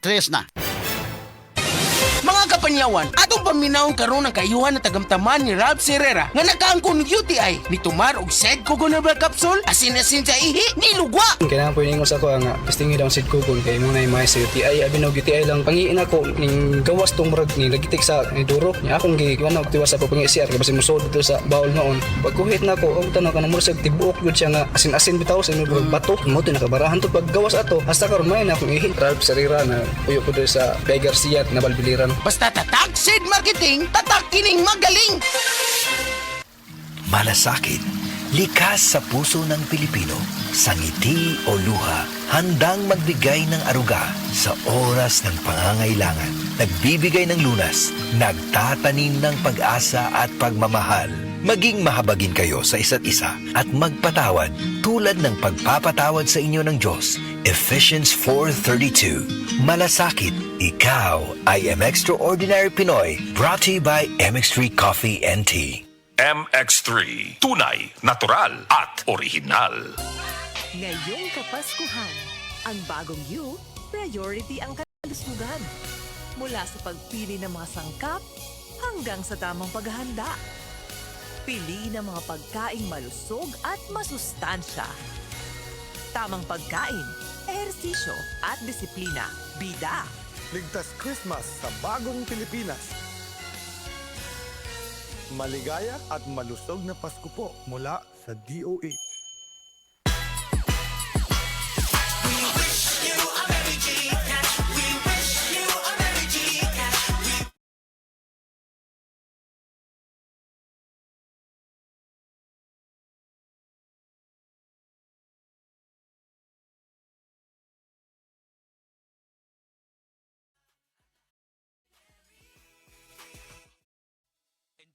stress na. Mga kapanyawan, atong paminaw karon ang kayuhan na tagamtaman ni Rob Serrera nga nakaangkon ng UTI ni tumar og sed coconut capsule asin-asin sa ihi ni lugwa. Kailangan po ingos ako nga pistingi daw sid kukon kay mo na may sa UTI abi no UTI lang pangiin ako ning gawas tong murag ni nagitik sa ni duro ni akong giwano tiwas sa pagpangi CR kay basin musod dito sa bawl noon pagkuhit na ako og tanaw kanang murag tibuok gud siya nga asin-asin bitaw sa imong bato mo to nakabarahan to paggawas ato hasta karon may na akong ihi Rob Serrera na puyo ko sa Bay Garcia na balbiliran. Basta tatak seed marketing, tatak kining magaling. Malasakit, likas sa puso ng Pilipino, sa ngiti o luha, handang magbigay ng aruga sa oras ng pangangailangan. Nagbibigay ng lunas, nagtatanim ng pag-asa at pagmamahal. Maging mahabagin kayo sa isa't isa at magpatawad tulad ng pagpapatawad sa inyo ng Diyos. Ephesians 4:32. Malasakit, ikaw ay Extraordinary Pinoy. Brought to you by MX3 Coffee and Tea. MX3. Tunay, natural at original. Ngayong Kapaskuhan, ang bagong you, priority ang kalusugan. Mula sa pagpili ng mga sangkap hanggang sa tamang paghahanda. Pili ng mga pagkaing malusog at masustansya. Tamang pagkain, ehersisyo at disiplina. Bida. Ligtas Christmas sa bagong Pilipinas. Maligaya at malusog na Pasko po mula sa DOH.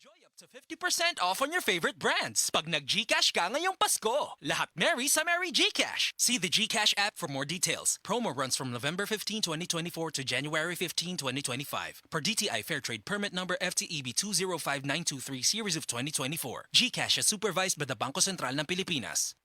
Enjoy up to 50% off on your favorite brands pag nag-GCash ka ngayong Pasko. Lahat merry sa Merry GCash. See the GCash app for more details. Promo runs from November 15, 2024 to January 15, 2025. Per DTI Fairtrade Permit Number FTEB 205923 Series of 2024. GCash is supervised by the Bangko Sentral ng Pilipinas.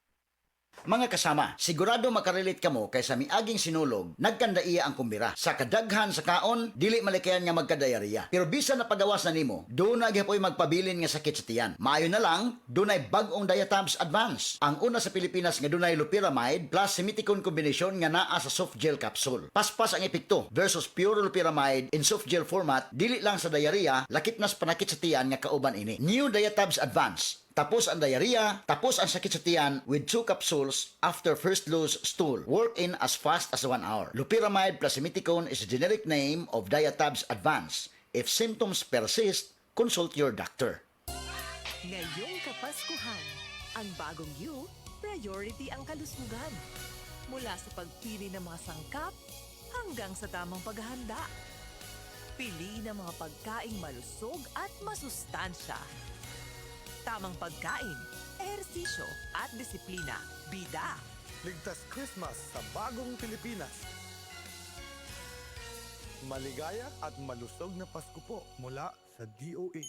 Mga kasama, sigurado makarelate kamo kay sa miaging sinulog, nagkandaiya ang kumbira. Sa kadaghan sa kaon, dili malikayan nga magkadayariya. Pero bisan na pagawas na nimo, doon na gyapon magpabilin nga sakit sa tiyan. Maayo na lang, dunay bag-ong Diatabs Advance. Ang una sa Pilipinas nga dunay loperamide plus Simiticon combination nga naa sa soft gel capsule. Paspas ang epekto versus pure loperamide in soft gel format, dili lang sa diarrhea, lakip nas panakit sa tiyan nga kauban ini. New Diatabs Advance. Tapos ang diarrhea, tapos ang sakit sa tiyan with 2 capsules after first loose stool. Work in as fast as 1 hour. Loperamide plus Simiticon is a generic name of Diatabs Advance. If symptoms persist, consult your doctor. Ngayong Kapaskuhan, ang bagong you, priority ang kalusugan. Mula sa pagpili ng mga sangkap hanggang sa tamang paghahanda. Pili ng mga pagkaing malusog at masustansya. Tamang pagkain, ehersisyo at disiplina. Bida. Ligtas Christmas sa bagong Pilipinas. Maligaya at malusog na Pasko po mula sa DOH.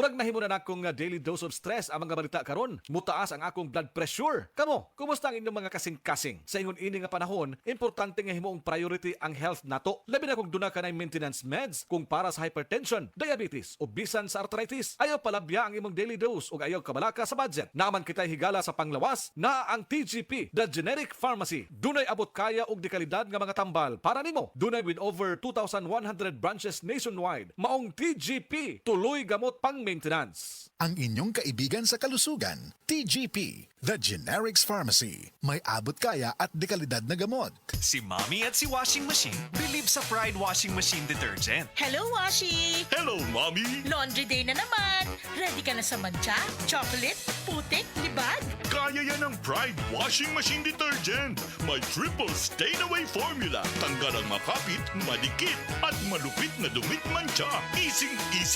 Murag nahimo na akong daily dose of stress ang mga balita karon. Mutaas ang akong blood pressure. Kamo, kumusta ang inyong mga kasing-kasing? Sa ingon ini nga panahon, importante nga himuong priority ang health nato. Labi na kung duna ka na maintenance meds kung para sa hypertension, diabetes o bisan sa arthritis. Ayaw palabya ang imong daily dose o ayaw kabalaka sa budget. Naman kitay higala sa panglawas na ang TGP, the Generic Pharmacy. Dunay abot kaya og dekalidad nga mga tambal para nimo. Dunay with over 2,100 branches nationwide. Maong TGP, tuloy gamot pang maintenance. Ang inyong kaibigan sa kalusugan, TGP, The Generics Pharmacy. May abot kaya at dekalidad na gamot. Si Mommy at si Washing Machine believe sa Pride Washing Machine Detergent. Hello, Washi! Hello, Mommy! Laundry day na naman! Ready ka na sa mancha, chocolate, putik, libag? Kaya yan ang Pride Washing Machine Detergent. May triple stain-away formula. Tanggal ang makapit, madikit, at malupit na dumit mancha. Easy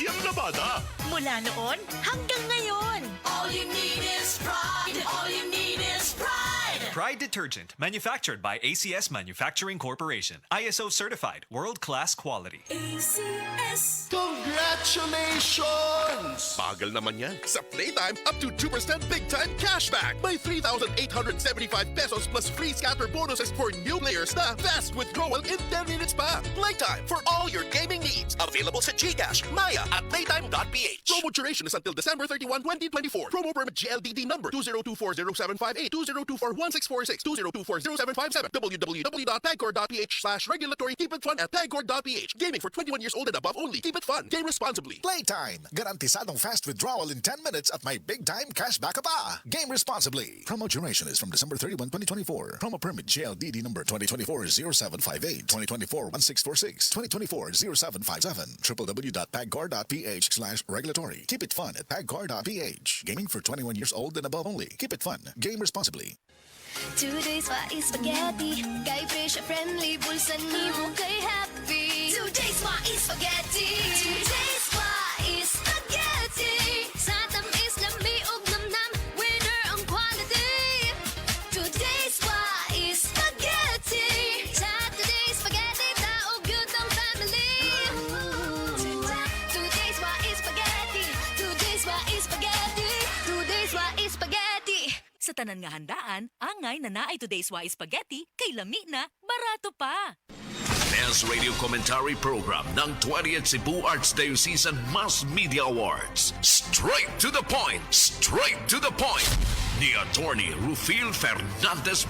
ang labada. Mula noon hanggang ngayon. All you need is pride. All you need is pride. Pride detergent, manufactured by ACS Manufacturing Corporation. ISO certified, world-class quality. Congratulations! Bagal naman yan. Sa Playtime, up to 2% big time cashback. May 3,875 pesos plus free scatter bonuses for new players na fast withdrawal in 10 minutes pa. Playtime for all your gaming needs. Available sa GCash, Maya at playtime.ph. Promo duration is until December 31, 2024. Promo permit GLDD number 20240758, 20241646, 20240757, www.tagcore.ph/regulatory. Keep it fun at tagcore.ph. Gaming for 21 years old and above only. Keep it fun. Game responsibly. Playtime. Garantisadong fast withdrawal in 10 minutes at may big time cashback ka pa. Game responsibly. Promo duration is from December 31, 2024. Promo permit GLDD number 2024-0758, 2024-1646, 2024-0757, www.pagcor.ph/regulatory. Keep it fun at pagcor.ph. Gaming for 21 years old and above only. Keep it fun. Game responsibly. Today's why is spaghetti. Kay pressure friendly, bulsa ni mo kay happy. Today's why is spaghetti. Today's why is spaghetti. Sa tamis lami ug namnam, winner ang quality. Today's why is spaghetti. Sa today's spaghetti, taog yun ang family. Today's why is spaghetti. Today's why is spaghetti. Today's why is spaghetti. Sa tanan nga handaan, angay na naay Today's Why Spaghetti, kay lami na, barato pa. Best Radio Commentary Program ng 20th Cebu Archdiocese Mass Media Awards. Straight to the point! Straight to the point! Ni Attorney Rufil Fernandez